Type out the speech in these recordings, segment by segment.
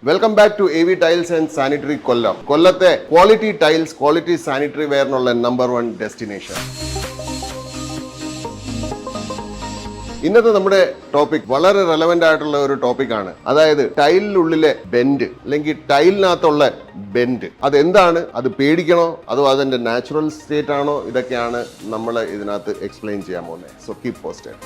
Welcome back to AV tiles and sanitary Kollam. കൊല്ലത്തെ quality tiles, quality sanitary വെയറിനുള്ള number 1 destination. ഇന്നത്തെ നമ്മുടെ topic വളരെ റെലവെന്റ് ആയിട്ടുള്ള ഒരു ടോപ്പിക്കാണ്. അതായത് ടൈലിനുള്ളിലെ ബെൻഡ് അല്ലെങ്കിൽ ടൈലിനകത്തുള്ള ബെൻഡ് അതെന്താണ്, അത് പേടിക്കണോ അതോ അതിന്റെ നാച്ചുറൽ സ്റ്റേറ്റ് ആണോ, ഇതൊക്കെയാണ് നമ്മൾ ഇതിനകത്ത് എക്സ്പ്ലെയിൻ ചെയ്യാൻ പോകുന്നത്. So keep posted.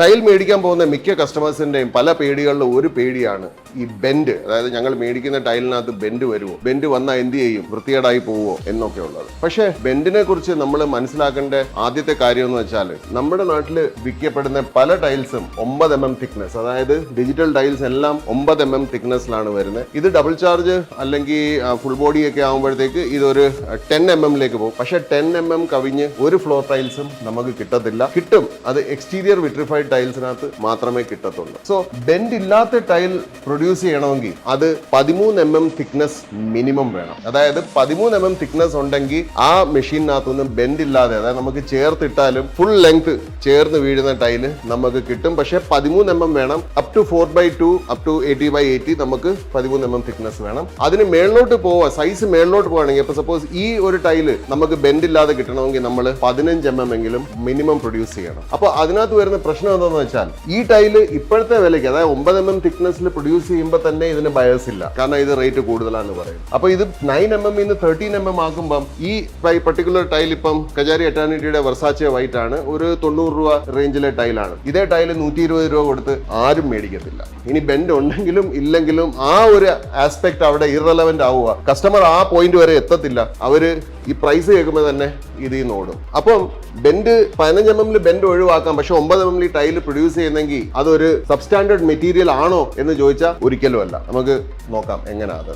ടൈൽ മേടിക്കാൻ പോകുന്ന മിക്ക കസ്റ്റമേഴ്സിന്റെയും പല പേടികളിലും ഒരു പേടിയാണ് ഈ ബെൻഡ്. അതായത് ഞങ്ങൾ മേടിക്കുന്ന ടൈലിനകത്ത് ബെൻഡ് വരുമോ, ബെൻഡ് വന്നാൽ എന്ത് ചെയ്യും, വൃത്തികേടായി പോവോ എന്നൊക്കെ ഉള്ളത്. പക്ഷേ ബെൻഡിനെ കുറിച്ച് നമ്മൾ മനസ്സിലാക്കേണ്ട ആദ്യത്തെ കാര്യം എന്ന് വെച്ചാൽ നമ്മുടെ നാട്ടിൽ വിൽക്കപ്പെടുന്ന പല ടൈൽസും 9 mm തിക്നെസ്, അതായത് ഡിജിറ്റൽ ടൈൽസ് എല്ലാം 9 mm തിക്നെസ്സിലാണ് വരുന്നത്. ഇത് ഡബിൾ ചാർജ് അല്ലെങ്കിൽ ഫുൾ ബോഡി ഒക്കെ ആകുമ്പോഴത്തേക്ക് ഇതൊരു 10 mm പോകും. പക്ഷേ 10 mm കവിഞ്ഞ് ഒരു ഫ്ലോർ ടൈൽസും നമുക്ക് കിട്ടത്തില്ല. കിട്ടും, അത് എക്സ്റ്റീരിയർ വിട്രിഫൈഡ് ടൈൽസിനകത്ത് മാത്രമേ കിട്ടത്തുള്ളൂ. സോ ബെൻഡ് ഇല്ലാത്ത ടൈൽ പ്രൊഡ്യൂസ് ചെയ്യണമെങ്കിൽ അത് 13 mm തിക്നെസ് മിനിമം വേണം. അതായത് 13 mm തിക്നെസ് ഉണ്ടെങ്കിൽ ആ മെഷീനകത്തൊന്നും ബെൻഡ് ഇല്ലാതെ, അതായത് നമുക്ക് ചേർത്തിട്ടാലും ഫുൾ ലെങ്ത് ചേർന്ന് വീഴുന്ന ടൈല് നമുക്ക് കിട്ടും. പക്ഷെ 13 mm വേണം. അപ് ടു 4/2 അപ് ടു 80/80 നമുക്ക് 13 mm തിക്നെസ് വേണം. അതിന് മേളിലോട്ട് പോവാ, സൈസ് മേളിലോട്ട് പോവാണെങ്കിൽ ഇപ്പൊ സപ്പോസ് ഈ ഒരു ടൈല് നമുക്ക് ബെൻഡ് ഇല്ലാതെ കിട്ടണമെങ്കിൽ നമ്മൾ 15 mm എങ്കിലും മിനിമം പ്രൊഡ്യൂസ് ചെയ്യണം. അപ്പൊ അതിനകത്ത് വരുന്ന പ്രശ്നം എന്താണെന്ന് വെച്ചാൽ ഈ ടൈല് ഇപ്പോഴത്തെ വിലയ്ക്ക്, അതായത് 9 mm തിക്നെസ്സിൽ പ്രൊഡ്യൂസ് ചെയ്യുമ്പോൾ തന്നെ ഇതിന് ബയസ് ഇല്ല, കാരണം ഇത് റേറ്റ് കൂടുതലാണെന്ന് പറയും. അപ്പൊ ഇത് 9 mm ന്ന് 13 mm ആക്കുമ്പം ഈ പർട്ടിക്കുലർ ടൈൽ ഇപ്പം കജാരി എറ്റർണിറ്റിയുടെ വെർസാച്ചെ വൈറ്റ് ആണ്, ഒരു 90 രൂപ റേഞ്ചിലെ ടൈലാണ്. ഇതേ ടൈല് 120 രൂപ കൊടുത്ത് ആരും മേടിക്കത്തില്ല. ഇനി ബെൻഡ് ഉണ്ടെങ്കിലും ഇല്ലെങ്കിലും ആ ഒരു ആസ്പെക്ട് അവിടെ ഇറലവന്റ് ആവുക. കസ്റ്റമർ ആ പോയിന്റ് വരെ എത്തത്തില്ല. അവര് ഈ പ്രൈസ് കേൾക്കുമ്പോൾ തന്നെ ഇതിൽ നിന്ന് ഓടും. അപ്പം ബെൻഡ് 15 mm ബെൻഡ് ഒഴിവാക്കാം, പക്ഷെ 9 mm ടൈല് പ്രൊഡ്യൂസ് ചെയ്യുന്നെങ്കിൽ അതൊരു സബ്സ്റ്റാൻഡേർഡ് മെറ്റീരിയൽ ആണോ എന്ന് ചോദിച്ചാൽ ഒരിക്കലും അല്ല. നമുക്ക് നോക്കാം എങ്ങനെയാ അത്.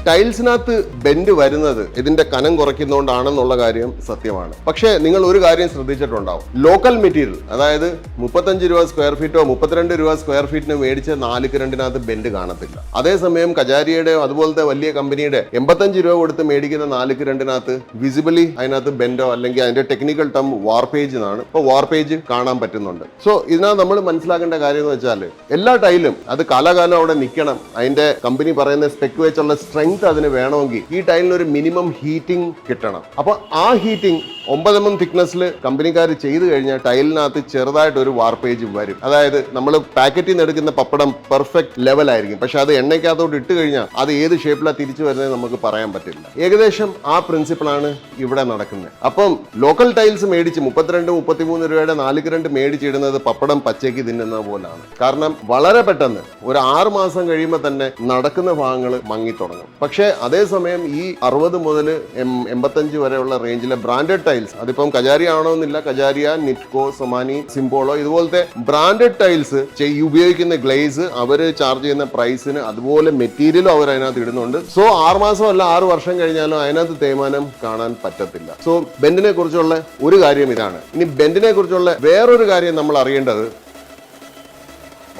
ടൈൽസിനകത്ത് ബെൻഡ് വരുന്നത് ഇതിന്റെ കനം കുറയ്ക്കുന്നതുകൊണ്ടാണെന്നുള്ള കാര്യം സത്യമാണ്. പക്ഷേ നിങ്ങൾ ഒരു കാര്യം ശ്രദ്ധിച്ചിട്ടുണ്ടാവും, ലോക്കൽ മെറ്റീരിയൽ, അതായത് 35 രൂപ സ്ക്വയർ ഫീറ്റോ 32 രൂപ സ്ക്വയർ ഫീറ്റിന് മേടിച്ച 4x2 ബെൻഡ് കാണത്തില്ല. അതേസമയം കജാരിയുടെ അതുപോലത്തെ വലിയ കമ്പനിയുടെ 85 രൂപ കൊടുത്ത് മേടിക്കുന്ന 4x2 വിസിബിളി അതിനകത്ത് ബെൻഡോ അല്ലെങ്കിൽ അതിന്റെ ടെക്നിക്കൽ ടേം വാർപേജ് എന്നാണ്. ഇപ്പോൾ വാർപേജ് കാണാൻ പറ്റുന്നുണ്ട്. സോ ഇതിനകത്ത് നമ്മൾ മനസ്സിലാക്കേണ്ട കാര്യം എന്ന് വെച്ചാൽ എല്ലാ ടൈലും അത് കാലാകാലം അവിടെ നിൽക്കണം. അതിന്റെ കമ്പനി പറയുന്ന സ്പെക്ക് വെച്ചുള്ള സ്ട്രെങ്ത് അതിന് വേണമെങ്കിൽ ഈ ടൈലിന് ഒരു മിനിമം ഹീറ്റിംഗ് കിട്ടണം. അപ്പൊ ആ ഹീറ്റിംഗ് 9 mm തിക്നെസ്സിൽ കമ്പനിക്കാർ ചെയ്തു കഴിഞ്ഞാൽ ടൈലിനകത്ത് ചെറുതായിട്ട് ഒരു വാർപേജ് വരും. അതായത് നമ്മൾ പാക്കറ്റിൽ നിന്ന് എടുക്കുന്ന പപ്പടം പെർഫെക്റ്റ് ലെവൽ ആയിരിക്കും, പക്ഷെ അത് എണ്ണയ്ക്കകത്തോട്ട് ഇട്ട് കഴിഞ്ഞാൽ അത് ഏത് ഷേപ്പിലാണ് തിരിച്ചു വരുന്നത് നമുക്ക് പറയാൻ പറ്റില്ല. ഏകദേശം ആ പ്രിൻസിപ്പിളാണ് ഇവിടെ നടക്കുന്നത്. അപ്പം ലോക്കൽ ടൈൽസ് മേടിച്ച് 32-33 രൂപയുടെ 4x2 മേടിച്ചിടുന്നത് പപ്പടം പച്ചയ്ക്ക് തിന്നുന്ന പോലാണ്. കാരണം വളരെ പെട്ടെന്ന് ഒരു 6 മാസം കഴിയുമ്പോൾ തന്നെ നടക്കുന്ന ഭാഗങ്ങൾ മങ്ങി തുടങ്ങും. പക്ഷേ അതേസമയം ഈ 60 മുതൽ 85 വരെയുള്ള റേഞ്ചിലെ ബ്രാൻഡഡ് ടൈൽസ്, അതിപ്പം കജാരി ആണോന്നില്ല, കജാരിയ, നിറ്റ്കോ, സൊമാനി, സിംബോളോ ഇതുപോലത്തെ ബ്രാൻഡഡ് ടൈൽസ് ഉപയോഗിക്കുന്ന ഗ്ലേസ് അവർ ചാർജ് ചെയ്യുന്ന പ്രൈസിന് അതുപോലെ മെറ്റീരിയലും അവർ അതിനകത്ത് ഇടുന്നുണ്ട്. സോ 6 മാസം അല്ല 6 വർഷം കഴിഞ്ഞാലും അതിനകത്ത് തേയ്മാനം കാണാൻ പറ്റത്തില്ല. സോ ബെൻഡിനെ കുറിച്ചുള്ള ഒരു കാര്യം ഇതാണ്. ഇനി ബെൻഡിനെ കുറിച്ചുള്ള വേറൊരു കാര്യം നമ്മൾ അറിയേണ്ടത്,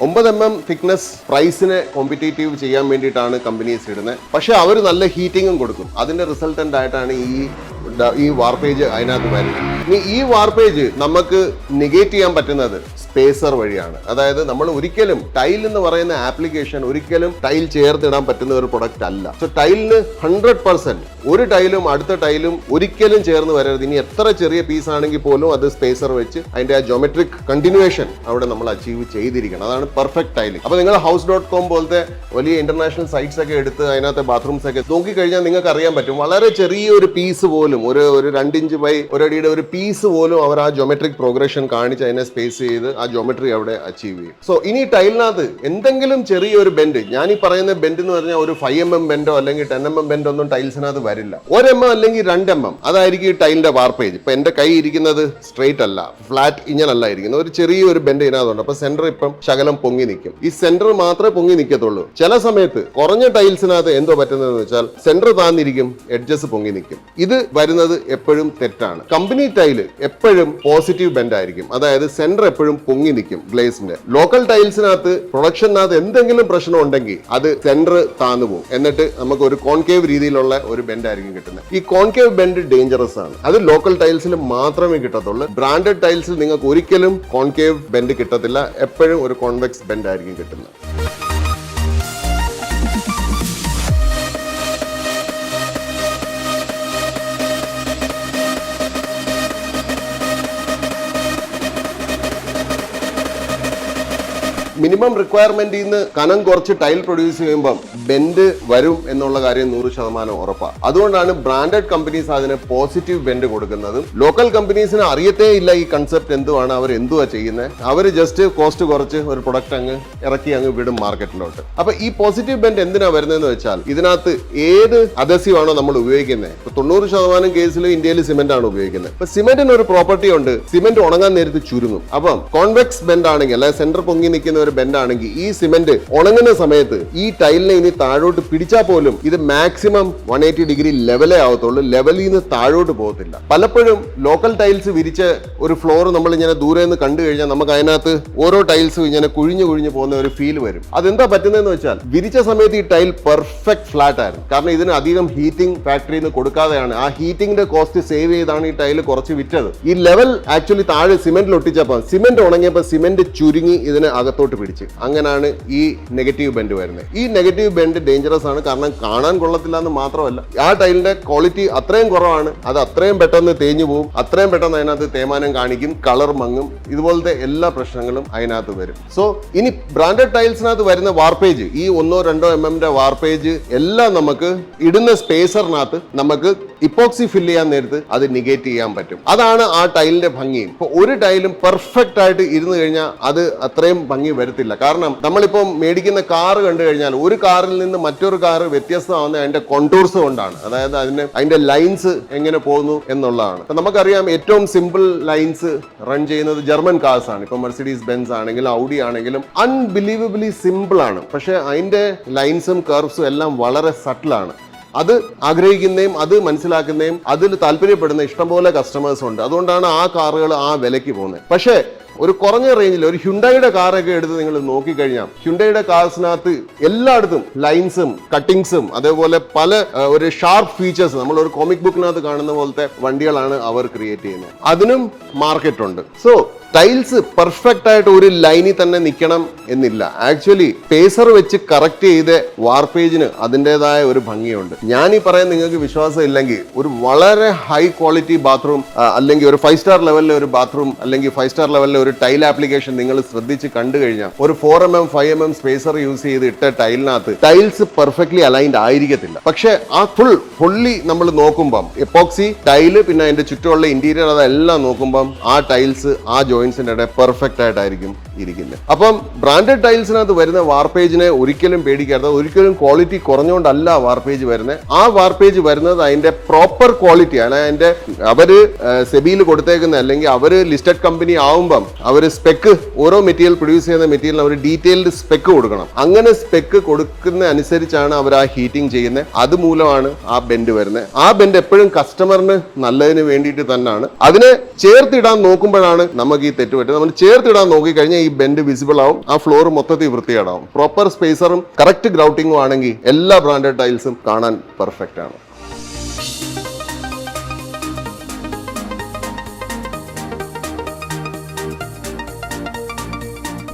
9 mm തിക്നെസ് പ്രൈസിനെ കോമ്പറ്റേറ്റീവ് ചെയ്യാൻ വേണ്ടിയിട്ടാണ് കമ്പനീസ് ഇടുന്നത്. പക്ഷെ അവർ നല്ല ഹീറ്റിങ്ങും കൊടുക്കും. അതിന്റെ റിസൾട്ടന്റ് ആയിട്ടാണ് ഈ വാർപേജ് അതിനകത്ത് വരുന്നത്. ഇനി ഈ വാർപേജ് നമുക്ക് നെഗേറ്റ് ചെയ്യാൻ പറ്റുന്നത് സ്പേസർ വഴിയാണ്. അതായത് നമ്മൾ ഒരിക്കലും ടൈൽ എന്ന് പറയുന്ന ആപ്ലിക്കേഷൻ ഒരിക്കലും ടൈൽ ചേർത്തിടാൻ പറ്റുന്ന ഒരു പ്രൊഡക്റ്റ് അല്ല. സോ ടൈലിന് 100% ഒരു ടൈലും അടുത്ത ടൈലും ഒരിക്കലും ചേർന്ന് വരരുത്. ഇനി എത്ര ചെറിയ പീസ് ആണെങ്കിൽ പോലും അത് സ്പേസർ വെച്ച് അതിന്റെ ആ ജോമെട്രിക് കണ്ടിന്യൂവേഷൻ അവിടെ നമ്മൾ അച്ചീവ് ചെയ്തിരിക്കണം. അതാണ് പെർഫെക്റ്റ് ടൈലിംഗ്. അപ്പൊ നിങ്ങൾ house.com പോലത്തെ വലിയ ഇന്റർനാഷണൽ സൈറ്റ്സ് ഒക്കെ എടുത്ത് അതിനകത്ത് ബാത്റൂംസ് ഒക്കെ നോക്കിക്കഴിഞ്ഞാൽ നിങ്ങൾക്ക് അറിയാൻ പറ്റും, വളരെ ചെറിയൊരു പീസ് പോലും, ഒരു 2 ഇഞ്ച് ബൈ 1 അടിയുടെ ഒരു പീസ് പോലും അവർ ആ ജോമെട്രിക് പ്രോഗ്രഷൻ കാണിച്ച് അതിനെ സ്പേസ് ചെയ്ത് ആ ജോമെട്രി അവിടെ അച്ചീവ് ചെയ്യും. സോ ഇനി ടൈലിനകത്ത് എന്തെങ്കിലും ചെറിയൊരു ബെൻഡ്, ഞാൻ ഈ പറയുന്ന ബെൻഡ് എന്ന് പറഞ്ഞാൽ ഒരു 5 mm ബെൻഡോ അല്ലെങ്കിൽ 10 mm ബെൻഡോ ഒന്നും ടൈൽസിനകത്ത് വരില്ല. 1 mm അല്ലെങ്കിൽ 2 mm അതായിരിക്കും ഈ ടൈലിന്റെ വാർപേജ്. ഇപ്പൊ എന്റെ കൈ ഇരിക്കുന്നത് സ്ട്രെയിറ്റ് അല്ല, ഫ്ലാറ്റ് ഇങ്ങനല്ല ഇരിക്കുന്നത്, ഒരു ചെറിയൊരു ബെൻഡ് ഇതിനകത്തുണ്ട്. അപ്പൊ സെന്റർ ഇപ്പം ശകലം പൊങ്ങി നിൽക്കും. ഈ സെന്റർ മാത്രമേ പൊങ്ങി നിൽക്കത്തുള്ളൂ. ചില സമയത്ത് കുറഞ്ഞ ടൈൽസിനകത്ത് എന്തോ പറ്റുന്നതെന്ന് വെച്ചാൽ സെന്റർ താന്നിരിക്കും, എഡ്ജസ് പൊങ്ങി നിൽക്കും. ഇത് വരുന്നത് എപ്പോഴും തെറ്റാണ്. കമ്പനി ടൈല് എപ്പോഴും പോസിറ്റീവ് ബെൻഡ് ആയിരിക്കും, അതായത് സെന്റർ എപ്പോഴും പൊങ്ങി നിൽക്കും ഗ്ലേസിന്റെ. ലോക്കൽ ടൈൽസിനകത്ത് പ്രൊഡക്ഷനകത്ത് എന്തെങ്കിലും പ്രശ്നം ഉണ്ടെങ്കിൽ അത് സെന്റർ താന്നു പോകും, എന്നിട്ട് നമുക്ക് ഒരു കോൺകേവ് രീതിയിലുള്ള ഒരു ബെൻഡ് ആയിരിക്കും കിട്ടുന്നത്. ഈ കോൺകേവ് ബെൻഡ് ഡേഞ്ചറസ് ആണ്. അത് ലോക്കൽ ടൈൽസിൽ മാത്രമേ കിട്ടത്തുള്ളൂ. ബ്രാൻഡഡ് ടൈൽസിൽ നിങ്ങൾക്ക് ഒരിക്കലും കോൺകേവ് ബെൻഡ് കിട്ടത്തില്ല. എപ്പോഴും ഒരു കോൺവെക്സ് ബെൻഡ് ആയിരിക്കും കിട്ടുന്നത്. മിനിമം റിക്വയർമെന്റിൽ നിന്ന് കനം കുറച്ച് ടൈൽ പ്രൊഡ്യൂസ് ചെയ്യുമ്പോൾ ബെൻഡ് വരും എന്നുള്ള കാര്യം 100% ഉറപ്പാണ്. അതുകൊണ്ടാണ് ബ്രാൻഡഡ് കമ്പനീസ് അതിന് പോസിറ്റീവ് ബെൻഡ് കൊടുക്കുന്നതും. ലോക്കൽ കമ്പനീസിന് അറിയത്തേ ഇല്ല ഈ കൺസെപ്റ്റ് എന്തുവാണ്, അവർ എന്തുവാ ചെയ്യുന്നത്. അവർ ജസ്റ്റ് കോസ്റ്റ് കുറച്ച് ഒരു പ്രൊഡക്റ്റ് അങ്ങ് ഇറക്കി അങ്ങ് വിടും മാർക്കറ്റിലോട്ട്. അപ്പൊ ഈ പോസിറ്റീവ് ബെൻഡ് എന്തിനാ വരുന്നതെന്ന് വെച്ചാൽ ഇതിനകത്ത് ഏത് അധസീവ് ആണോ നമ്മൾ ഉപയോഗിക്കുന്നത്. ഇപ്പൊ 90% കേസിൽ ഇന്ത്യയിൽ സിമെന്റ് ആണ് ഉപയോഗിക്കുന്നത്. ഇപ്പൊ സിമെന്റിന് ഒരു പ്രോപ്പർട്ടി ഉണ്ട്, സിമെന്റ് ഉണങ്ങാൻ നേരത്ത് ചുരുങ്ങും. അപ്പം കോൺവെക്സ് ബെൻഡ് ആണെങ്കിൽ അല്ലെ സെന്റർ പൊങ്ങി നിൽക്കുന്ന ബെൻഡ് ആണെങ്കിൽ ഈ സിമെന്റ് ഉണങ്ങുന്ന സമയത്ത് ഈ ടൈലിനെ ഇനി താഴോട്ട് പിടിച്ചാൽ പോലും ഇത് മാക്സിമം 180 ഡിഗ്രി ലെവലേ ആവത്തുള്ളൂ, ലെവലിൽ നിന്ന് താഴോട്ട് പോകത്തില്ല. പലപ്പോഴും ലോക്കൽ ടൈൽസ് വിരിച്ച ഒരു ഫ്ലോർ നമ്മൾ ഇങ്ങനെ ദൂരെ നിന്ന് കണ്ടു കഴിഞ്ഞാൽ നമുക്ക് അതിനകത്ത് ഓരോ ടൈൽസും ഇങ്ങനെ കുഴിഞ്ഞു പോകുന്ന ഒരു ഫീൽ വരും. അതെന്താ പറ്റുന്നതെന്ന് വെച്ചാൽ വിരിച്ച സമയത്ത് ഈ ടൈൽ പെർഫെക്റ്റ് ഫ്ലാറ്റ് ആയിരുന്നു. കാരണം ഇതിന് അധികം ഹീറ്റിംഗ് ഫാക്ടറിയിൽ നിന്ന് കൊടുക്കാതെയാണ്, ആ ഹീറ്റിംഗിന്റെ കോസ്റ്റ് സേവ് ചെയ്താണ് ഈ ടൈൽ കുറച്ച് വിറ്റത്. ഈ ലെവൽ ആക്ച്വലി താഴെ സിമെന്റിൽ ഒട്ടിച്ചപ്പോൾ സിമെന്റ് ഉണങ്ങിയപ്പോൾ സിമെന്റ് ചുരുങ്ങി ഇതിന് അകത്തോട്ട് പിടിച്ച്, അങ്ങനെയാണ് ഈ നെഗറ്റീവ് ബെൻഡ് വരുന്നത്. ഈ നെഗറ്റീവ് ബെൻഡ് ഡേഞ്ചറസ് ആണ്. കാരണം കാണാൻ കൊള്ളത്തില്ല എന്ന് മാത്രമല്ല, ആ ടൈലിന്റെ ക്വാളിറ്റി അത്രയും കുറവാണ്, അത് അത്രയും പെട്ടെന്ന് തേഞ്ഞു പോകും, അത്രയും പെട്ടെന്ന് അതിനകത്ത് തേയ്മാനം കാണിക്കും, കളർ മങ്ങും, ഇതുപോലത്തെ എല്ലാ പ്രശ്നങ്ങളും അതിനകത്ത് വരും. സോ ഇനി ബ്രാൻഡഡ് ടൈൽസിനകത്ത് വരുന്ന വാർപ്പേജ്, ഈ 1-2 mm വാർപ്പേജ് എല്ലാം നമുക്ക് ഇടുന്ന സ്പേസറിനകത്ത് നമുക്ക് ഇപ്പോക്സി ഫില്ല് ചെയ്യാൻ നേരത്ത് അത് നിഗേറ്റ് ചെയ്യാൻ പറ്റും. അതാണ് ആ ടൈലിന്റെ ഭംഗി. ഇപ്പൊ ഒരു ടൈലും പെർഫെക്റ്റ് ആയിട്ട് ഇരുന്ന് കഴിഞ്ഞാൽ അത് അത്രയും ഭംഗി വരത്തില്ല. കാരണം നമ്മളിപ്പം മേടിക്കുന്ന കാറ് കണ്ടു കഴിഞ്ഞാൽ ഒരു കാറിൽ നിന്ന് മറ്റൊരു കാറ് വ്യത്യസ്തമാവുന്ന അതിന്റെ കോണ്ടൂർസ് കൊണ്ടാണ്. അതായത് അതിന്റെ ലൈൻസ് എങ്ങനെ പോകുന്നു എന്നുള്ളതാണ്. നമുക്കറിയാം ഏറ്റവും സിമ്പിൾ ലൈൻസ് റൺ ചെയ്യുന്നത് ജർമ്മൻ കാർസ് ആണ്. ഇപ്പൊ മെർസിഡീസ് ബെൻസ് ആണെങ്കിലും ഔഡി ആണെങ്കിലും അൺബിലീവബിളി സിമ്പിൾ ആണ്. പക്ഷെ അതിന്റെ ലൈൻസും കർവ്സും എല്ലാം വളരെ സട്ടിലാണ്. അത് ആഗ്രഹിക്കുന്നതും അത് മനസ്സിലാക്കുന്നതും അതിൽ താല്പര്യപ്പെടുന്ന ഇഷ്ടംപോലെ കസ്റ്റമേഴ്സ് ഉണ്ട്. അതുകൊണ്ടാണ് ആ കാറുകൾ ആ വിലയ്ക്ക് പോകുന്നത്. പക്ഷേ ഒരു കുറഞ്ഞ റേഞ്ചിൽ ഒരു ഹ്യുണ്ടായിയുടെ കാറൊക്കെ എടുത്ത് നിങ്ങൾ നോക്കിക്കഴിഞ്ഞാൽ ഹ്യുണ്ടായിയുടെ കാർസിനകത്ത് എല്ലായിടത്തും ലൈൻസും കട്ടിങ്സും അതേപോലെ പല ഒരു ഷാർപ്പ് ഫീച്ചേഴ്സ് നമ്മൾ ഒരു കോമിക് ബുക്കിനകത്ത് കാണുന്ന പോലത്തെ വണ്ടികളാണ് അവർ ക്രിയേറ്റ് ചെയ്യുന്നത്. അതിനും മാർക്കറ്റ് ഉണ്ട്. സോ ടൈൽസ് പെർഫെക്റ്റ് ആയിട്ട് ഒരു ലൈനിൽ തന്നെ നിൽക്കണം എന്നില്ല. ആക്ച്വലി പേസർ വെച്ച് കറക്റ്റ് ചെയ്ത വാർപ്പേജിന് അതിൻ്റെതായ ഒരു ഭംഗിയുണ്ട്. ഞാൻ ഈ പറയാൻ നിങ്ങൾക്ക് വിശ്വാസം ഇല്ലെങ്കിൽ ഒരു വളരെ ഹൈ ക്വാളിറ്റി ബാത്റൂം അല്ലെങ്കിൽ ഒരു 5 സ്റ്റാർ ലെവലിലെ ഒരു ബാത്റൂം അല്ലെങ്കിൽ 5 സ്റ്റാർ ലെവലിലെ ഒരു ടൈൽ ആപ്ലിക്കേഷൻ നിങ്ങൾ ശ്രദ്ധിച്ച് കണ്ടു കഴിഞ്ഞാൽ ഒരു 4 mm 5 mm സ്പേസർ യൂസ് ചെയ്ത് ഇട്ട ടൈലിനകത്ത് ടൈൽസ് പെർഫെക്റ്റ്ലി അലൈൻഡ് ആയിരിക്കത്തില്ല. പക്ഷെ ആ ഫുള്ളി നമ്മൾ നോക്കുമ്പം എപ്പോക്സി ടൈല് പിന്നെ അതിന്റെ ചുറ്റുമുള്ള ഇന്റീരിയർ അതെല്ലാം നോക്കുമ്പം ആ ടൈൽസ് ആ ജോയിന്റ്സിന്റെ ഇടയിൽ പെർഫെക്റ്റ് ആയിട്ടായിരിക്കും ഇരിക്കുന്നത്. അപ്പം ബ്രാൻഡഡ് ടൈൽസിനകത്ത് വരുന്ന വാർപ്പേജിനെ ഒരിക്കലും പേടിക്കരുത്. ഒരിക്കലും ക്വാളിറ്റി കുറഞ്ഞുകൊണ്ടല്ല വാർപ്പേജ് വരുന്നത്. ആ വാർപ്പേജ് വരുന്നത് അതിന്റെ പ്രോപ്പർ ക്വാളിറ്റി ആണ്. അതിന്റെ അവര് സെബിയിൽ കൊടുത്തേക്കുന്ന അല്ലെങ്കിൽ അവര് ലിസ്റ്റഡ് കമ്പനി ആവുമ്പം അവര് സ്പെക്ക് ഓരോ മെറ്റീരിയൽ പ്രൊഡ്യൂസ് ചെയ്യുന്ന മെറ്റീരിയൽ അവർ ഡീറ്റെയിൽഡ് സ്പെക്ക് കൊടുക്കണം. അങ്ങനെ സ്പെക്ക് കൊടുക്കുന്ന അനുസരിച്ചാണ് അവർ ആ ഹീറ്റിംഗ് ചെയ്യുന്നത്. അതുമൂലമാണ് ആ ബെൻഡ് വരുന്നത്. ആ ബെൻഡ് എപ്പോഴും കസ്റ്റമറിന് നല്ലതിന് വേണ്ടിയിട്ട് തന്നെയാണ്. അതിനെ ചേർത്തിടാൻ നോക്കുമ്പോഴാണ് നമുക്ക് ഈ തെറ്റ് പറ്റുന്നത്. നമ്മൾ ചേർത്തിടാൻ നോക്കിക്കഴിഞ്ഞാൽ ഈ ബെൻഡ് വിസിബിൾ ആവും, ആ ഫ്ലോർ മൊത്തത്തിൽ വൃത്തികേടാവും. പ്രോപ്പർ സ്പേസറും കറക്റ്റ് ഗ്രൗട്ടിങ്ങും ആണെങ്കിൽ എല്ലാ ബ്രാൻഡഡ് ടൈൽസും കാണാൻ പെർഫെക്റ്റ് ആണ്.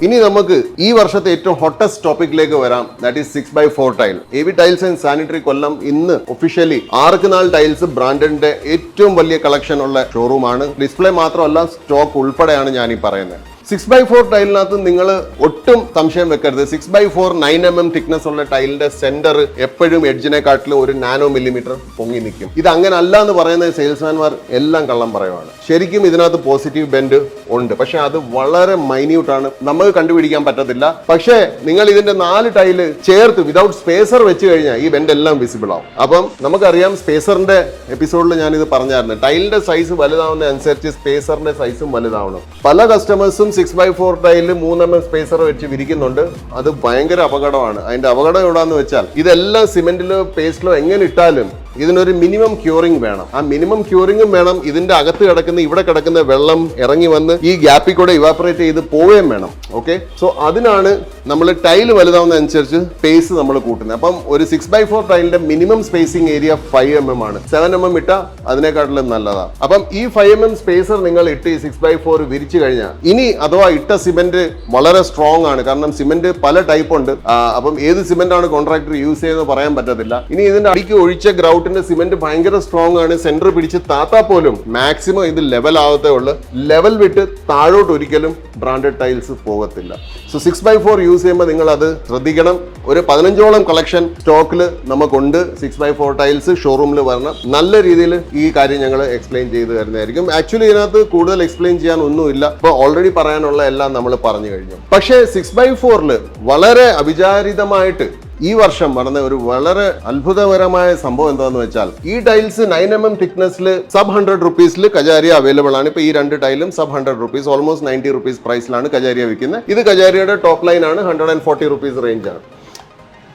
ഇനി നമുക്ക് ഈ വർഷത്തെ ഏറ്റവും ഹോട്ടസ്റ്റ് ടോപ്പിക്കിലേക്ക് വരാം. That is 6x4 tile. AV tiles and sanitary Kollam ഇന്ന് ഒഫീഷ്യലി 6 ടൈൽസ് ബ്രാൻഡിന്റെ ഏറ്റവും വലിയ കളക്ഷൻ ഉള്ള ഷോറൂമാണ്. ഡിസ്പ്ലേ മാത്രമല്ല സ്റ്റോക്ക് ഉൾപ്പെടെയാണ് ഞാൻ ഈ പറയുന്നത്. 6x4 ടൈലിനകത്ത് നിങ്ങൾ ഒട്ടും സംശയം വെക്കരുത്. 6x4 9 mm തിക്നെസ് ഉള്ള ടൈലിന്റെ സെന്റർ എപ്പോഴും എഡ്ജിനെക്കാട്ടിലും ഒരു നാനോ മില്ലിമീറ്റർ പൊങ്ങി നിൽക്കും. ഇത് അങ്ങനെ അല്ല എന്ന് പറയുന്ന സെയിൽസ്മാൻമാർ എല്ലാം കള്ളം പറയുവാണ്. ശരിക്കും ഇതിനകത്ത് പോസിറ്റീവ് ബെൻഡ് ഉണ്ട്, പക്ഷെ അത് വളരെ മൈന്യൂട്ട് ആണ്, നമുക്ക് കണ്ടുപിടിക്കാൻ പറ്റത്തില്ല. പക്ഷേ നിങ്ങൾ ഇതിന്റെ 4 ടൈല് ചേർത്ത് വിതൗട്ട് സ്പേസർ വെച്ച് കഴിഞ്ഞാൽ ഈ ബെൻഡ് എല്ലാം വിസിബിൾ ആവും. അപ്പം നമുക്കറിയാം സ്പേസറിന്റെ എപ്പിസോഡിൽ ഞാൻ ഇത് പറഞ്ഞായിരുന്നു. ടൈലിന്റെ സൈസ് വലുതാവുന്ന അനുസരിച്ച് സ്പേസറിന്റെ സൈസും വലുതാവണം. പല കസ്റ്റമേഴ്സും 6x4 ടൈലിൽ 3 mm സ്പേസർ വെച്ച് വിരിക്കുന്നുണ്ട്. അത് ഭയങ്കര അപകടമാണ്. അതിന്റെ അപകടം എവിടാന്ന് വെച്ചാൽ ഇതെല്ലാം സിമെന്റിലോ പേസ്റ്റിലോ എങ്ങനെ ഇട്ടാലും ഇതിനൊരു മിനിമം ക്യൂറിംഗ് വേണം. ആ മിനിമം ക്യൂറിംഗും വേണം. ഇതിന്റെ അകത്ത് കിടക്കുന്ന ഇവിടെ കിടക്കുന്ന വെള്ളം ഇറങ്ങി വന്ന് ഈ ഗ്യാപ്പിൽ കൂടെ ഇവാപ്പറേറ്റ് ചെയ്ത് പോവുകയും വേണം. ഓക്കെ, സോ അതിനാണ് നമ്മൾ ടൈല് വലുതാവുന്നതനുസരിച്ച് സ്പേസ് നമ്മൾ കൂട്ടുന്നത്. അപ്പം ഒരു 6x4 ടൈലിന്റെ മിനിമം സ്പേസിംഗ് ഏരിയ 5 mm ആണ്. 7 mm ഇട്ടാൽ അതിനെക്കാട്ടിലും നല്ലതാണ്. അപ്പം ഈ 5 mm സ്പേസർ നിങ്ങൾ ഇട്ട് ഈ 6x4 വിരിച്ചു കഴിഞ്ഞാൽ ഇനി അഥവാ ഇട്ട സിമെന്റ് വളരെ സ്ട്രോങ് ആണ്. കാരണം സിമെന്റ് പല ടൈപ്പ് ഉണ്ട്. അപ്പം ഏത് സിമെന്റ് ആണ് കോൺട്രാക്ടർ യൂസ് ചെയ്യുന്നത് പറയാൻ പറ്റത്തില്ല. ഇനി ഇതിന്റെ അടിക്ക് ഒഴിച്ച ഗ്രൗട്ടിന്റെ സിമെന്റ് ഭയങ്കര സ്ട്രോങ് ആണ്. സെന്റർ പിടിച്ച് താത്താ പോലും മാക്സിമം ഇത് ലെവൽ ആവത്തേ ഉള്ളൂ. ലെവൽ വിട്ട് താഴോട്ട് ഒരിക്കലും ബ്രാൻഡഡ് ടൈൽസ് പോകത്തില്ല. സോ 6x4 യൂസ് ചെയ്യുമ്പോൾ നിങ്ങൾ അത് ശ്രദ്ധിക്കണം. ഒരു 15ഓളം കളക്ഷൻ സ്റ്റോക്കിൽ നമുക്കുണ്ട്. 6x4 ടൈൽസ് ഷോറൂമിൽ വരണം. നല്ല രീതിയിൽ ഈ കാര്യം ഞങ്ങൾ എക്സ്പ്ലെയിൻ ചെയ്ത് തരുന്നതായിരിക്കും. ആക്ച്വലി ഇതിനകത്ത് കൂടുതൽ എക്സ്പ്ലെയിൻ ചെയ്യാൻ ഒന്നുമില്ല. ഇപ്പോൾ ഓൾറെഡി പറയാനുള്ള എല്ലാം നമ്മൾ പറഞ്ഞു കഴിഞ്ഞു. പക്ഷേ 6x4 വളരെ അവിചാരിതമായിട്ട് ഈ വർഷം നടന്ന ഒരു വളരെ അത്ഭുതകരമായ സംഭവം എന്താണെന്ന് വെച്ചാൽ ഈ ടൈൽസ് 9 mm തിക്നെസ്സിൽ സബ് 100 rupees കജാരിയ അവൈലബിൾ ആണ്. ഇപ്പൊ ഈ രണ്ട് ടൈലും സബ് 100 rupees, ഓൾമോസ്റ്റ് 90 rupees പ്രൈസിലാണ് കജാരിയ വിൽക്കുന്നത്. ഇത് കജാരിയയുടെ ടോപ്പ് ലൈൻ ആണ്. 140 rupees റേഞ്ച് ആണ്.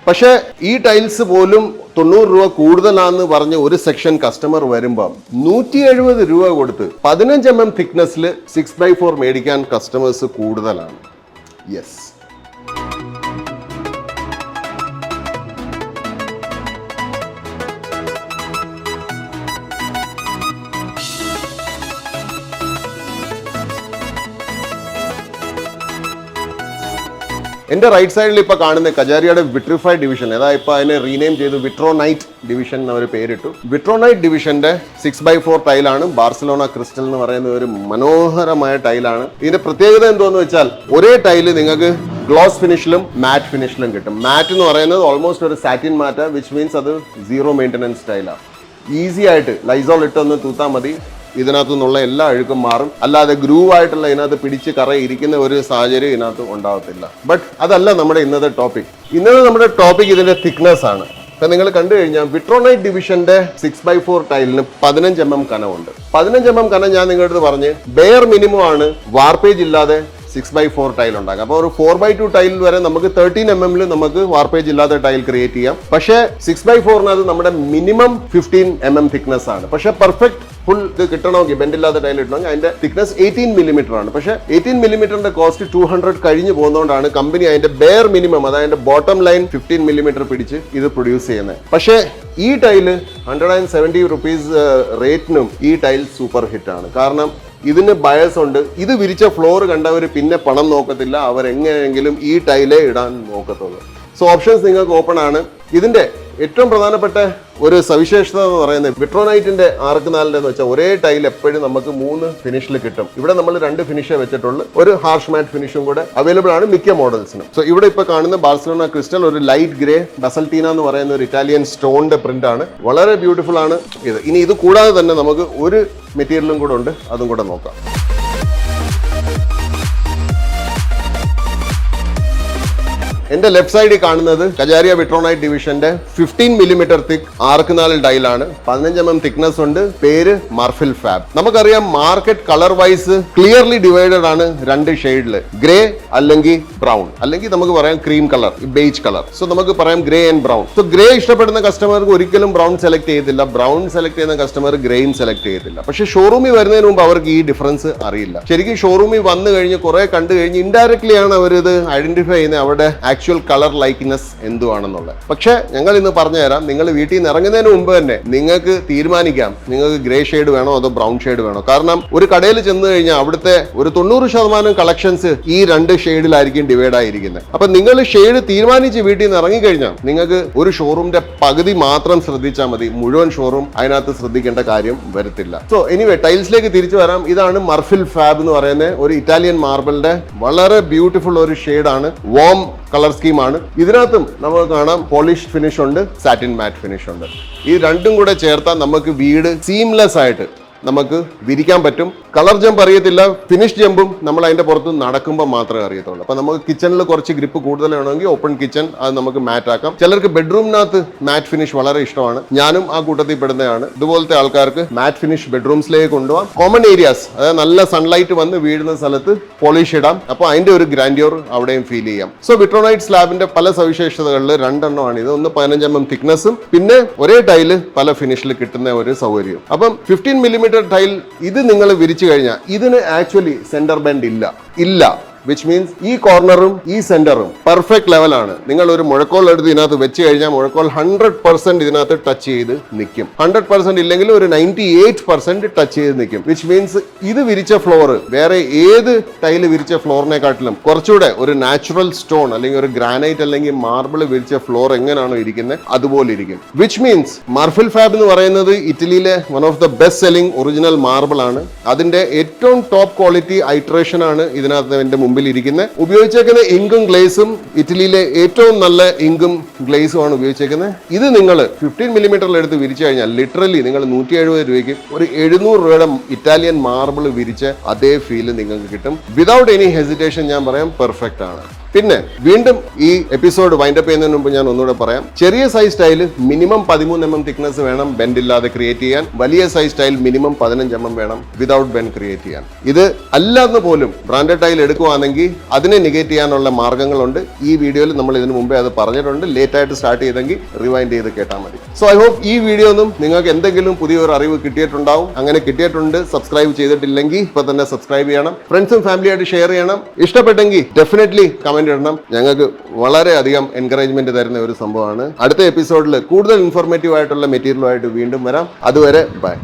പക്ഷേ ഈ ടൈൽസ് പോലും 90 രൂപ കൂടുതലാണെന്ന് പറഞ്ഞ് ഒരു സെക്ഷൻ കസ്റ്റമർ വരുമ്പോൾ 170 രൂപ കൊടുത്ത് 15 mm തിക്നെസ്സിൽ 6x4 മേടിക്കാൻ കസ്റ്റമേഴ്സ് കൂടുതലാണ്. യെസ്, എന്റെ റൈറ്റ് സൈഡിൽ ഇപ്പൊ കാണുന്ന കജാരിയുടെ വിട്രിഫൈഡ് ഡിവിഷൻ, അതായത് ഇപ്പൊ അതിനെ റീനെയിം ചെയ്തു വിട്രോനൈറ്റ് ഡിവിഷൻ അവർ പേരിട്ടു. വിട്രോനൈറ്റ് ഡിവിഷന്റെ 6x4 ടൈലാണ്. ബാർസലോണ ക്രിസ്റ്റൽ എന്ന് പറയുന്ന ഒരു മനോഹരമായ ടൈലാണ്. ഇതിന്റെ പ്രത്യേകത എന്തോന്ന് വെച്ചാൽ ഒരേ ടൈല് നിങ്ങൾക്ക് ഗ്ലോസ് ഫിനിഷിലും മാറ്റ് ഫിനിഷിലും കിട്ടും. മാറ്റ് എന്ന് പറയുന്നത് ഓൾമോസ്റ്റ് ഒരു സാറ്റിൻ മാറ്റ്, വിച്ച് മീൻസ് അത് സീറോ മെയിൻ്റനൻസ് ടൈലാണ്. ഈസി ആയിട്ട് ലൈസോൾ ഇട്ടൊന്ന് തൂത്താൽ മതി, ഇതിനകത്തു നിന്നുള്ള എല്ലാ അഴുക്കും മാറും. അല്ലാതെ ഗ്രൂവ് ആയിട്ടുള്ള ഇതിനകത്ത് പിടിച്ച് കറയിരിക്കുന്ന ഒരു സാഹചര്യം ഇതിനകത്ത് ഉണ്ടാവത്തില്ല. ബട്ട് അതല്ല നമ്മുടെ ഇന്നത്തെ ടോപ്പിക്. ഇന്നത്തെ നമ്മുടെ ടോപ്പിക് ഇതിന്റെ തിക്നെസ് ആണ്. ഇപ്പൊ നിങ്ങൾ കണ്ടു കഴിഞ്ഞാൽ വിട്രോനൈറ്റ് ഡിവിഷന്റെ 6x4 ടൈലിന് 15 mm കനമുണ്ട്. 15 mm കനം ഞാൻ നിങ്ങളുടെ അടുത്ത് പറഞ്ഞ് ബെയർ മിനിമം ആണ് വാർപ്പേജ് ഇല്ലാതെ 6x4 ടൈൽ ഉണ്ടാക്കാം. അപ്പോൾ ഒരു 4x2 ടൈൽ വരെ നമുക്ക് 13 mm നമുക്ക് വാർപ്പേജ് ഇല്ലാത്ത ടൈൽ ക്രിയേറ്റ് ചെയ്യാം. പക്ഷേ 6x4 നമ്മുടെ മിനിമം 15 mm തിക്നെസ് ആണ്. പക്ഷെ പെർഫെക്റ്റ് ഫുൾ ഇത് കിട്ടണമെങ്കിൽ ബെൻഡില്ലാത്ത ടൈൽ കിട്ടണമെങ്കിൽ അതിന്റെ തിക്നെസ് 18 mm ആണ്. പക്ഷേ 18 mm കോസ്റ്റ് 200 കഴിഞ്ഞു പോകുന്നതുകൊണ്ടാണ് കമ്പനി അതിന്റെ ബെയർ മിനിമം, അതായത് ബോട്ടം ലൈൻ 15 mm പിടിച്ച് ഇത് പ്രൊഡ്യൂസ് ചെയ്യുന്നത്. പക്ഷേ ഈ ടൈല് 170 rupees റേറ്റിനും ഈ ടൈൽ സൂപ്പർ ഹിറ്റ് ആണ്. കാരണം ഇതിന് ബയസ് ഉണ്ട്. ഇത് വിരിച്ച ഫ്ലോർ കണ്ടവർ പിന്നെ പണം നോക്കത്തില്ല, അവരെങ്ങനെയെങ്കിലും ഈ ടൈലേ ഇടാൻ നോക്കത്തുള്ളൂ. സോ ഓപ്ഷൻസ് നിങ്ങൾക്ക് ഓപ്പൺ ആണ്. ഇതിന്റെ ഏറ്റവും പ്രധാനപ്പെട്ട ഒരു സവിശേഷത എന്ന് പറയുന്നത് വിട്രോനൈറ്റിന്റെ ആർക്കുനാലിന്റെ എന്ന് വെച്ചാൽ ഒരേ ടൈൽ എപ്പോഴും നമുക്ക് 3 ഫിനിഷിൽ കിട്ടും. ഇവിടെ നമ്മൾ 2 ഫിനിഷേ വെച്ചിട്ടുള്ളൂ. ഒരു ഹാർഷ് മാറ്റ് ഫിനിഷും കൂടെ അവൈലബിൾ ആണ് മിക്ക മോഡൽസിനും. സോ ഇവിടെ ഇപ്പൊ കാണുന്ന ബാർസലോണ ക്രിസ്റ്റൽ ഒരു ലൈറ്റ് ഗ്രേ ബസൽട്ടീന എന്ന് പറയുന്ന ഒരു ഇറ്റാലിയൻ സ്റ്റോണിന്റെ പ്രിന്റ് ആണ്. വളരെ ബ്യൂട്ടിഫുൾ ആണ് ഇത്. ഇനി ഇത് കൂടാതെ തന്നെ നമുക്ക് ഒരു മെറ്റീരിയലും കൂടെ ഉണ്ട്, അതും കൂടെ നോക്കാം. എന്റെ ലെഫ്റ്റ് സൈഡിൽ കാണുന്നത് കജാരിയ വിട്രോനൈറ്റ് ഡിവിഷന്റെ 15 mm തിക് ആർക്കുനാലിൽ ടൈലാണ്. 15 mm തിക്നെസ് ഉണ്ട്. പേര് മാർഫിൽ ഫാബ്. നമുക്കറിയാം market colour vice clearly divided ആണ് 2 ഷെയ്ഡില്, ഗ്രേ അല്ലെങ്കിൽ ബ്രൗൺ, അല്ലെങ്കിൽ നമുക്ക് പറയാം cream colour, beige colour. So നമുക്ക് പറയാം grey and brown. So grey ഇഷ്ടപ്പെടുന്ന കസ്റ്റമർക്ക് ഒരിക്കലും ബ്രൗൺ സെലക്ട് ചെയ്യത്തില്ല, ബ്രൗൺ സെലക്ട് ചെയ്യുന്ന കസ്റ്റമർ ഗ്രേയും സെലക്ട് ചെയ്യത്തില്ല. പക്ഷേ ഷോറൂമിൽ വരുന്നതിന് മുമ്പ് അവർക്ക് ഈ ഡിഫറൻസ് അറിയില്ല. ശരിക്കും ഷോറൂമിൽ വന്നു കഴിഞ്ഞ് കുറെ കണ്ടു കഴിഞ്ഞ് ഇൻഡയറക്ട്ലി ആണ് അവർ ഇത് ഐഡന്റിഫൈ ചെയ്യുന്നത് അവരുടെ ആക്ച്വൽ കളർ ലൈക്ക്നെസ് എന്തുവാണെന്നുള്ളത്. പക്ഷെ ഞങ്ങൾ ഇന്ന് പറഞ്ഞുതരാം. നിങ്ങൾ വീട്ടിൽ നിന്ന് ഇറങ്ങുന്നതിന് മുമ്പ് തന്നെ നിങ്ങൾക്ക് തീരുമാനിക്കാം നിങ്ങൾക്ക് ഗ്രേ ഷെയ്ഡ് വേണോ അതോ ബ്രൗൺ ഷെയ്ഡ് വേണോ. കാരണം ഒരു കടയിൽ ചെന്ന് കഴിഞ്ഞാൽ അവിടുത്തെ ഒരു 90% കളക്ഷൻസ് ഈ 2 ഷെയ്ഡിലായിരിക്കും ഡിവൈഡ് ആയിരിക്കുന്നത്. അപ്പൊ നിങ്ങൾ ഷെയ്ഡ് തീരുമാനിച്ച് വീട്ടിൽ നിന്ന് ഇറങ്ങിക്കഴിഞ്ഞാൽ നിങ്ങൾക്ക് ഒരു ഷോറൂമിന്റെ പകുതി മാത്രം ശ്രദ്ധിച്ചാൽ മതി, മുഴുവൻ ഷോറൂം അതിനകത്ത് ശ്രദ്ധിക്കേണ്ട കാര്യം വരത്തില്ല. സോ എനിവേ ടൈൽസിലേക്ക് തിരിച്ചു വരാം. ഇതാണ് മർഫിൽ ഫാബ് എന്ന് പറയുന്ന ഒരു ഇറ്റാലിയൻ മാർബിളിന്റെ വളരെ ബ്യൂട്ടിഫുൾ ഒരു ഷെയ്ഡാണ്. വോം കളർ സ്കീമാണ്. ഇതിനകത്തും നമുക്ക് കാണാം പോളിഷ് ഫിനിഷ് ഉണ്ട്, സാറ്റിൻ മാറ്റ് ഫിനിഷ് ഉണ്ട്. ഈ രണ്ടും കൂടെ ചേർത്താൽ നമുക്ക് വീട് സീംലെസ് ആയിട്ട് നമുക്ക് വിരിക്കാൻ പറ്റും. കളർ ജമ്പ് അറിയത്തില്ല, ഫിനിഷ് ജമ്പും നമ്മൾ അതിന്റെ പുറത്ത് നടക്കുമ്പോൾ മാത്രമേ അറിയത്തുള്ളൂ. അപ്പൊ നമുക്ക് കിച്ചണിൽ കുറച്ച് ഗ്രിപ്പ് കൂടുതൽ വേണമെങ്കിൽ ഓപ്പൺ കിച്ചൺ അത് നമുക്ക് മാറ്റ് ആക്കാം. ചിലർക്ക് ബെഡ്റൂമിനകത്ത് മാറ്റ് ഫിനിഷ് വളരെ ഇഷ്ടമാണ്, ഞാനും ആ കൂട്ടത്തിൽ പെടുന്നതാണ്. ഇതുപോലത്തെ ആൾക്കാർക്ക് മാറ്റ് ഫിനിഷ് ബെഡ്റൂംസിലേക്ക് കൊണ്ടുപോകാം. കോമൺ ഏരിയാസ്, അതായത് നല്ല സൺലൈറ്റ് വന്ന് വീഴുന്ന സ്ഥലത്ത് പോളിഷ് ഇടാം. അപ്പോൾ അതിന്റെ ഒരു ഗ്രാൻഡ്യൂർ അവിടെയും ഫീൽ ചെയ്യാം. സോ വിട്രോണൈറ്റ് സ്ലാബിന്റെ പല സവിശേഷതകളിൽ രണ്ടെണ്ണമാണ് ഇത്. ഒന്ന് 15 mm തിക്നെസ്സും പിന്നെ ഒരേ ടൈല് പല ഫിനിഷിൽ കിട്ടുന്ന ഒരു സൗകര്യവും. അപ്പം 15 mm ടൈൽ ഇത് നിങ്ങൾ വിരിച്ചു കഴിഞ്ഞാൽ ഇതിന് ആക്ച്വലി സെന്റർ ബെൻഡ് ഇല്ല. വിച്ച് മീൻസ് ഈ കോർണറും ഈ സെന്ററും പെർഫെക്റ്റ് ലെവലാണ്. നിങ്ങൾ ഒരു മുഴക്കോൾ എടുത്ത് ഇതിനകത്ത് വെച്ച് കഴിഞ്ഞാൽ മുഴക്കോൾ 100% ഇതിനകത്ത് ടച്ച് ചെയ്ത് നിൽക്കും. 100% ഇല്ലെങ്കിൽ ഒരു 98% ടച്ച് ചെയ്ത് നിൽക്കും. വിച്ച് മീൻസ് ഇത് വിരിച്ച ഫ്ലോർ വേറെ ഏത് ടൈല് വിരിച്ച ഫ്ലോറിനെക്കാട്ടിലും കുറച്ചുകൂടെ ഒരു നാച്ചുറൽ സ്റ്റോൺ അല്ലെങ്കിൽ ഒരു ഗ്രാനൈറ്റ് അല്ലെങ്കിൽ മാർബിൾ വിരിച്ച ഫ്ലോർ എങ്ങനെയാണോ ഇരിക്കുന്നത് അതുപോലെ ഇരിക്കും. വിച്ച് മീൻസ് മാർഫിൽ ഫാബ് എന്ന് പറയുന്നത് ഇറ്റലിയിലെ one of the best selling original marble ആണ്. അതിന്റെ ഏറ്റവും ടോപ്പ് ക്വാളിറ്റി ഐട്രേഷൻ ആണ് ഇതിനകത്ത് എന്റെ മുമ്പിൽ ഇരിക്കുന്നത്. ഉപയോഗിച്ചേക്കുന്ന ഇങ്കും ഗ്ലേസും ഇറ്റലിയിലെ ഏറ്റവും നല്ല ഇങ്കും ഗ്ലേസും ആണ് ഉപയോഗിച്ചേക്കുന്നത്. ഇത് നിങ്ങൾ 15 mm എടുത്ത് വിരിച്ചു കഴിഞ്ഞാൽ ലിറ്ററലി നിങ്ങൾ 170 രൂപയ്ക്ക് ഒരു 700 രൂപയുടെ ഇറ്റാലിയൻ മാർബിൾ വിരിച്ച അതേ ഫീല് നിങ്ങൾക്ക് കിട്ടും. വിതൗട്ട് എനി ഹെസിറ്റേഷൻ ഞാൻ പറയാം, പെർഫെക്റ്റ് ആണ്. പിന്നെ വീണ്ടും ഈ എപ്പിസോഡ് വൈൻഡപ്പ് ചെയ്യുന്നതിന് മുമ്പ് ഞാൻ ഒന്നുകൂടെ പറയാം, ചെറിയ size tile minimum 13 mm thickness വേണം ബെൻഡ് ഇല്ലാതെ ക്രിയേറ്റ് ചെയ്യാൻ. വലിയ സൈസ് ടൈൽ മിനിമം 15 mm വേണം വിതൗട്ട് ബെൻഡ് ക്രിയേറ്റ് ചെയ്യാൻ. ഇത് അല്ലാതെ പോലും ബ്രാൻഡഡ് ടൈൽ എടുക്കുവാണെങ്കിൽ അതിനെ നെഗേറ്റ് ചെയ്യാനുള്ള മാർഗ്ഗങ്ങളുണ്ട്. ഈ വീഡിയോയിൽ നമ്മൾ ഇതിനു മുമ്പേ അത് പറഞ്ഞിട്ടുണ്ട്. ലേറ്റ് ആയിട്ട് സ്റ്റാർട്ട് ചെയ്തെങ്കിൽ റിവൈൻഡ് ചെയ്ത് കേട്ടാൽ മതി. സോ ഐ ഹോപ്പ് ഈ വീഡിയോ ഒന്നും നിങ്ങൾക്ക് എന്തെങ്കിലും പുതിയൊരു അറിവ് കിട്ടിയിട്ടുണ്ടാവും. അങ്ങനെ കിട്ടിയിട്ടുണ്ട്, സബ്സ്ക്രൈബ് ചെയ്തിട്ടില്ലെങ്കിൽ ഇപ്പൊ തന്നെ സബ്സ്ക്രൈബ് ചെയ്യണം. ഫ്രണ്ട്സും ഫാമിലിയായിട്ട് ഷെയർ ചെയ്യണം. ഇഷ്ടപ്പെട്ടെങ്കിൽ ഡെഫിനറ്റ്ലി കമന്റ് ഇടണം. ഞങ്ങൾക്ക് വളരെയധികം എൻകറേജ്മെന്റ് തരുന്ന ഒരു സംഭവമാണ്. അടുത്ത എപ്പിസോഡിൽ കൂടുതൽ ഇൻഫോർമേറ്റീവ് ആയിട്ടുള്ള മെറ്റീരിയലുമായിട്ട് വീണ്ടും വരാം. അതുവരെ ബൈ.